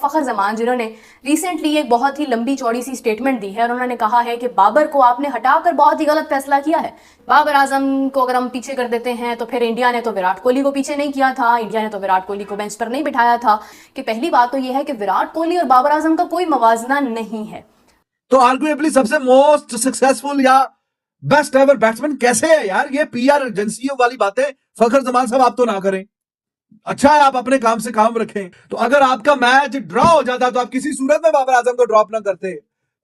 फखर जमान, जिन्होंने रिसेंटली एक बहुत ही लंबी चौड़ी सी स्टेटमेंट दी है और उन्होंने कहा है कि बाबर को आपने हटाकर बहुत ही गलत फैसला किया है। बाबर आजम को अगर हम पीछे कर देते हैं तो फिर इंडिया ने तो विराट कोहली को पीछे नहीं किया था, इंडिया ने तो विराट कोहली को बेंच पर नहीं बिठाया था। कि पहली बात तो यह है कि विराट कोहली और बाबर आजम का कोई मवाजना नहीं है। तो आर्गुएबली सबसे मोस्ट सक्सेसफुल या बेस्ट एवर बैट्समैन कैसे है यार? ये पीआर एजेंसियों वाली बातें फखर जमान साहब आप तो ना करें। अच्छा है आप अपने काम से काम रखें। तो अगर आपका मैच ड्रॉ हो जाता तो आप किसी सूरत में बाबर आजम को ड्रॉप ना करते।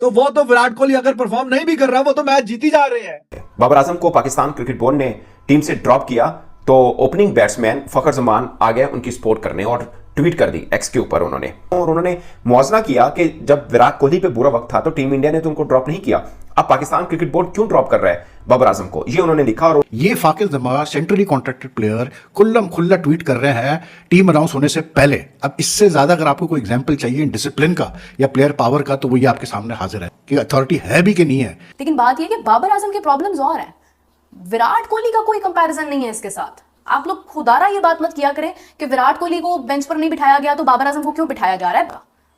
तो वो तो विराट कोहली अगर परफॉर्म नहीं भी कर रहा, वो तो मैच जीती जा रहे हैं। बाबर आजम को पाकिस्तान क्रिकेट बोर्ड ने टीम से ड्रॉप किया तो ओपनिंग बैट्समैन फखर जमान आ गए उनकी सपोर्ट करने और ट्वीट कर दी एक्स के ऊपर उन्होंने मुआवजा किया कि जब विराट कोहली पे बुरा वक्त था तो टीम इंडिया ने तो उनको ड्रॉप नहीं किया, अब पाकिस्तान क्रिकेट बोर्ड क्यों ड्रॉप कर रहा है बाबर आजम को, ये उन्होंने लिखा। और ये फाकिल जमान सेंट्रली कॉन्ट्रैक्टेड प्लेयर खुल्लम खुल्ला ट्वीट कर रहे हैं टीम अनाउंस होने से पहले। अब इससे ज्यादा अगर आपको कोई एग्जांपल चाहिए डिसिप्लिन का या प्लेयर पावर का, तो वो ये आपके सामने हाजिर है कि अथॉरिटी है भी कि नहीं है। लेकिन बात यह कि बाबर आजम के प्रॉब्लम्स और हैं, विराट कोहली का कोई कंपैरिजन नहीं है इसके साथ। आप लोग खुदारा ये बात मत किया करें कि विराट कोहली को बेंच पर नहीं बिठाया गया तो बाबर आजम को क्यों बिठाया जा रहा है।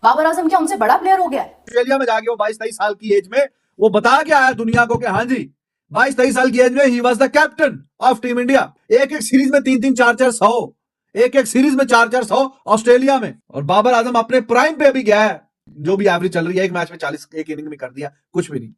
बाबर आजम क्या उनसे बड़ा प्लेयर हो गया है? ऑस्ट्रेलिया में जाके वो 22-23 साल की एज में वो बता के आया दुनिया को कि हाँ जी 22-23 साल की एज में he was the captain of team India. एक एक सीरीज में 3-3 4-4 100, एक एक सीरीज में 4-4 100 ऑस्ट्रेलिया में। और बाबर आजम अपने प्राइम पे अभी गया है, जो भी एवरेज चल रही है एक मैच में 40 एक इनिंग में कर दिया, कुछ भी नहीं।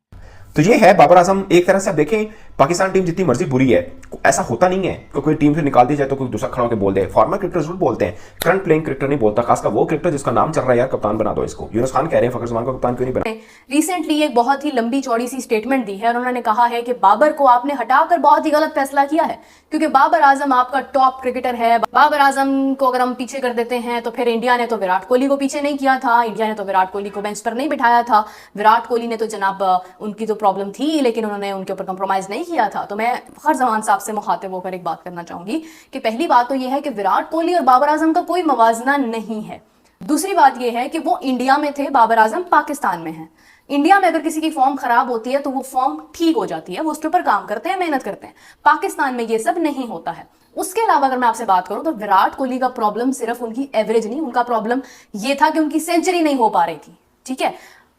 तो ये है बाबर आजम। एक तरह से आप देखें पाकिस्तान टीम जितनी मर्जी बुरी है, ऐसा होता नहीं है कि कोई टीम से निकाल दी जाए तो कोई दूसरा खड़ा होकर बोल दे। फॉर्मर क्रिकेटर जरूर बोलते हैं, करंट प्लेइंग क्रिकेटर नहीं बोलता, खासकर वो क्रिकेटर जिसका नाम चल रहा है यार कप्तान बना दो इसको। यूनुस खान कह रहे हैं फखर जमान को कप्तान क्यों नहीं बना। रिसेंटली एक बहुत ही लंबी चौड़ी सी स्टेटमेंट दी है और उन्होंने कहा है कि बाबर को आपने हटाकर बहुत ही गलत फैसला किया है, क्योंकि बाबर आजम आपका टॉप क्रिकेटर है। बाबर आजम को अगर हम पीछे कर देते हैं तो फिर इंडिया ने तो विराट कोहली को पीछे नहीं किया था, इंडिया ने तो विराट कोहली को बेंच पर नहीं बिठाया था। विराट कोहली ने तो जनाब उनकी तो प्रॉब्लम थी लेकिन उन्होंने उनके ऊपर कंप्रोमाइज नहीं किया था। तो मैं फखर जमान साहब से मुखातिब होकर एक बात करना चाहूंगी कि पहली बात तो यह है कि विराट कोहली और बाबर आजम का कोई मवाजना नहीं है। दूसरी बात यह है कि वो इंडिया में थे, बाबर आजम पाकिस्तान में है। इंडिया में अगर किसी की फॉर्म खराब होती है तो वो फॉर्म ठीक हो जाती है, वो उसके ऊपर काम करते हैं, मेहनत करते हैं। पाकिस्तान में ये सब नहीं होता है। उसके अलावा अगर मैं आपसे बात करूं तो विराट कोहली का प्रॉब्लम सिर्फ उनकी एवरेज नहीं, उनका प्रॉब्लम ये था कि उनकी सेंचुरी नहीं हो पा रही थी। ठीक है,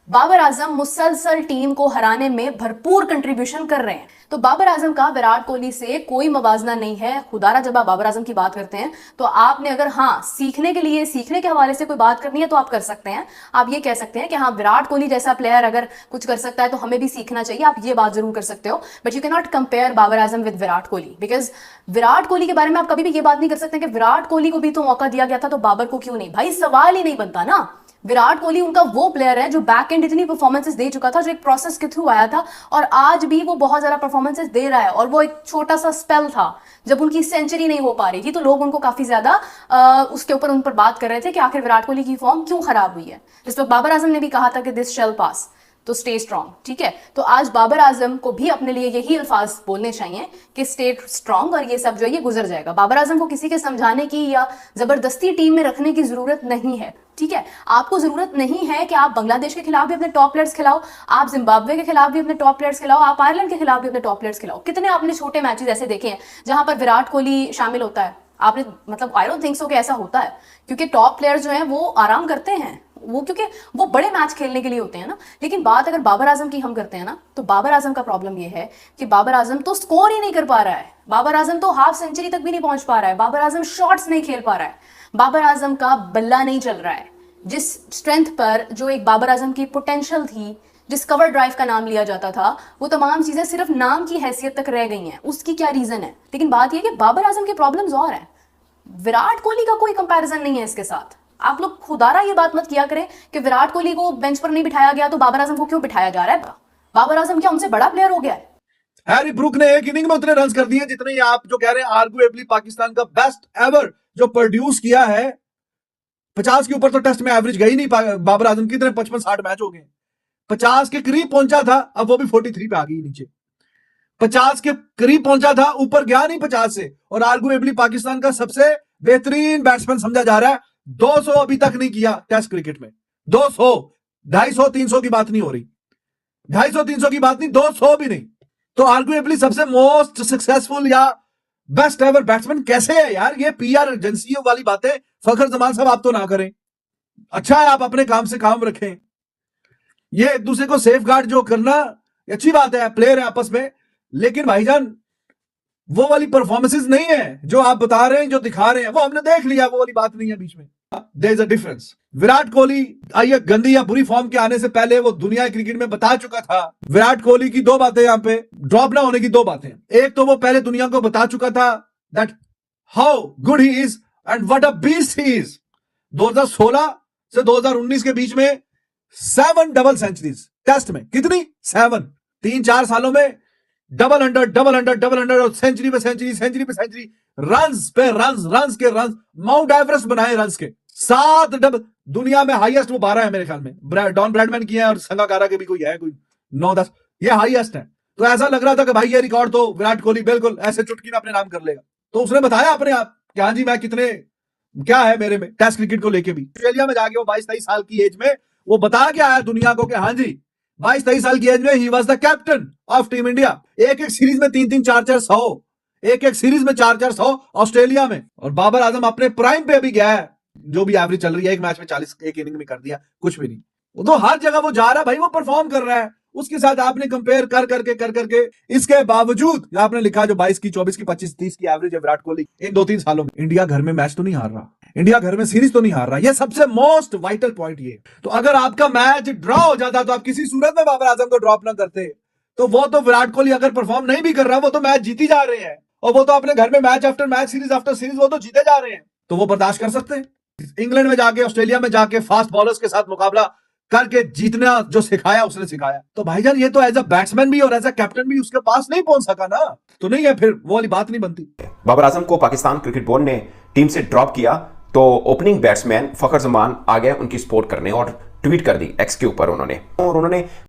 बाबर आजम मुसलसल टीम को हराने में भरपूर कंट्रीब्यूशन कर रहे हैं। तो बाबर आजम का विराट कोहली से कोई मवाजना नहीं है। खुदारा जब आप बाबर आजम की बात करते हैं तो आपने अगर हाँ सीखने के लिए, सीखने के हवाले से कोई बात करनी है तो आप कर सकते हैं। आप ये कह सकते हैं कि हाँ विराट कोहली जैसा प्लेयर अगर कुछ कर सकता है तो हमें भी सीखना चाहिए, आप ये बात जरूर कर सकते हो। But you can not compare Babar Azam with Virat Kohli, because Virat Kohli के बारे में आप कभी भी ये बात नहीं कर सकते कि विराट कोहली को भी तो मौका दिया गया था तो बाबर को क्यों नहीं। भाई सवाल ही नहीं बनता ना। विराट कोहली उनका वो प्लेयर है जो बैक एंड इतनी परफॉर्मेंसेस दे चुका था, जो एक प्रोसेस के थ्रू आया था और आज भी वो बहुत ज्यादा परफॉर्मेंसेस दे रहा है। और वो एक छोटा सा स्पेल था जब उनकी सेंचुरी नहीं हो पा रही थी तो लोग उनको काफी ज्यादा उसके ऊपर उन पर बात कर रहे थे कि आखिर विराट कोहली की फॉर्म क्यों खराब हुई है। जिस पर बाबर आजम ने भी कहा था कि दिस शैल पास, तो स्टे स्ट्रॉन्ग। ठीक है, तो आज बाबर आजम को भी अपने लिए यही अल्फाज बोलने चाहिए कि स्टे स्ट्रॉन्ग और ये सब जो है ये गुजर जाएगा। बाबर आजम को किसी के समझाने की या जबरदस्ती टीम में रखने की जरूरत नहीं है। ठीक है, आपको जरूरत नहीं है कि आप बांग्लादेश के खिलाफ भी अपने टॉप प्लेयर्स खिलाओ, आप जिम्बाब्वे के खिलाफ भी अपने टॉप प्लेयर्स खिलाओ, आप आयरलैंड के खिलाफ भी अपने टॉप प्लेयर्स खिलाओ। कितने आपने छोटे मैचेस ऐसे देखे हैं जहां पर विराट कोहली शामिल होता है? आपने मतलब आई डोंट थिंक सो कि ऐसा होता है, क्योंकि टॉप प्लेयर जो हैं वो आराम करते हैं, वो क्योंकि वो बड़े मैच खेलने के लिए होते हैं ना। लेकिन बात अगर बाबर आजम की हम करते हैं ना तो बाबर आजम का प्रॉब्लम ये है कि बाबर आजम तो स्कोर ही नहीं कर पा रहा है, बाबर आजम तो हाफ सेंचुरी तक भी नहीं पहुंच पा रहा है, बाबर आजम शॉट्स नहीं खेल पा रहा है, बाबर आजम का बल्ला नहीं चल रहा है। जिस स्ट्रेंथ पर जो एक बाबर आजम की पोटेंशियल थी, जिस कवर ड्राइव का नाम लिया जाता था, वो तमाम चीजें सिर्फ नाम की हैसियत तक रह गई हैं। उसकी क्या रीजन है? लेकिन बात यह कि बाबर आजम के प्रॉब्लम्स और हैं, विराट कोहली का कोई कंपैरिजन नहीं है इसके साथ। आप लोग खुदारा ये बात मत किया करें कि विराट कोहली को बेंच पर नहीं बिठाया गया तो बाबर आजम को क्यों बिठाया जा रहा है। बाबर आजम क्या उनसे बड़ा प्लेयर हो गया है? हैरी ब्रूक ने एक इनिंग में उतने रन कर दिए जितने आप जो कह रहे हैं आर्गुएबली पाकिस्तान का बेस्ट एवर जो प्रोड्यूस किया है। 50 के ऊपर तो टेस्ट में एवरेज गई नहीं बाबर आजम की, 55-60 मैच हो गए। 50 के करीब पहुंचा था, अब वो भी 43 पे आ गई नीचे। 50 के करीब पहुंचा था, ऊपर गया नहीं 50 से। और आर्गुएबली पाकिस्तान का सबसे बेहतरीन बैट्समैन समझा जा रहा है। 200 अभी तक नहीं किया टेस्ट क्रिकेट में। 200, 250, 300 की बात नहीं हो रही, 250, 300 की बात नहीं, 200 भी नहीं। तो आर्गुएबली सबसे मोस्ट सक्सेसफुल या बेस्ट एवर बैट्समैन कैसे है यार? ये पीआर एजेंसियों वाली बातें फखर जमान साहब आप तो ना करें। अच्छा है आप अपने काम से काम रखें। ये एक दूसरे को सेफ गार्ड जो करना अच्छी बात है, प्लेयर है आपस में, लेकिन भाईजान वो वाली परफॉर्मेंसेस नहीं है जो आप बता रहे हैं, जो दिखा रहे हैं वो हमने देख लिया, वो वाली बात नहीं है बीच में। There is a difference. Virat Kohli आइए गंदी या बुरी फॉर्म के आने से पहले वो दुनिया क्रिकेट में बता चुका था। विराट कोहली की दो बातें यहां पे ड्रॉप ना होने की दो बातें। एक तो वो पहले दुनिया को बता चुका था that how good he is and what a beast he is. 2016 से 2019 के बीच में 7 डबल सेंचुरीज टेस्ट में। कितनी? 7। 3-4 सालों में double under double under double under और सेंचुरी पे सेंचुरी, सेंचुरी पे सेंचुरी, रन्स पे रन्स, रन्स के रन्स, माउंट एवरेस्ट बनाए रन्स के। 7 डबल, दुनिया में हाईएस्ट वो 12 है मेरे ख्याल में। डॉन ब्रैडमैन की है और संगाकारा के भी कोई है, कोई 9-10, ये हाईएस्ट है। तो ऐसा लग रहा था कि भाई ये रिकॉर्ड तो विराट कोहली बिल्कुल ऐसे चुटकी में अपने नाम कर लेगा। तो उसने बताया अपने आप कि हाँ जी मैं कितने, क्या है मेरे में टेस्ट क्रिकेट को लेके भी। ऑस्ट्रेलिया में जाके वो 22-23 साल की एज में वो बता के आया दुनिया को कि हाँ जी 22-23 साल की एज में he was the captain of team India. एक एक सीरीज में 3-3, 4-4 100, एक एक सीरीज में 4-4 100 ऑस्ट्रेलिया में। और बाबर आजम अपने प्राइम पे अभी गया है, जो भी एवरेज चल रही है, एक मैच में 40 एक इनिंग में कर दिया, कुछ भी नहीं। वो तो हर जगह वो जा रहा है भाई, वो परफॉर्म कर रहा है। उसके साथ आपने कंपेयर कर करके इसके बावजूद आपने लिखा जो 22 की, 24 की, 25, 30 की एवरेज है विराट कोहली इन 2-3 सालों में। इंडिया घर में मैच तो नहीं हार रहा, इंडिया घर में सीरीज तो नहीं हार रहा। ये सबसे मोस्ट वाइटल पॉइंट ये। तो अगर आपका मैच ड्रॉ हो जाता तो आप किसी सूरत में बाबर आजम को ड्रॉप ना करते। तो वो तो विराट कोहली अगर परफॉर्म नहीं भी कर रहा, वो तो मैच जीती जा रहे हैं और वो तो अपने घर में match after match, series after series वो तो जीते जा रहे हैं। तो वो बर्दाश्त कर सकते हैं। इंग्लैंड में जाके, ऑस्ट्रेलिया में जाके फास्ट बॉलर्स के साथ मुकाबला करके जीतना जो सिखाया उसने सिखाया। तो भाईजान ये तो एज अ बैट्समैन भी और एज अ कैप्टन भी उसके पास नहीं पहुंच सका ना, तो नहीं है, फिर वो वाली बात नहीं बनती। बाबर आजम को पाकिस्तान क्रिकेट बोर्ड ने टीम से ड्रॉप किया तो ओपनिंग बैट्समैन फखर जमान आ गए उनकी सपोर्ट करने और ट्वीट कर दी एक्स के ऊपर उन्होंने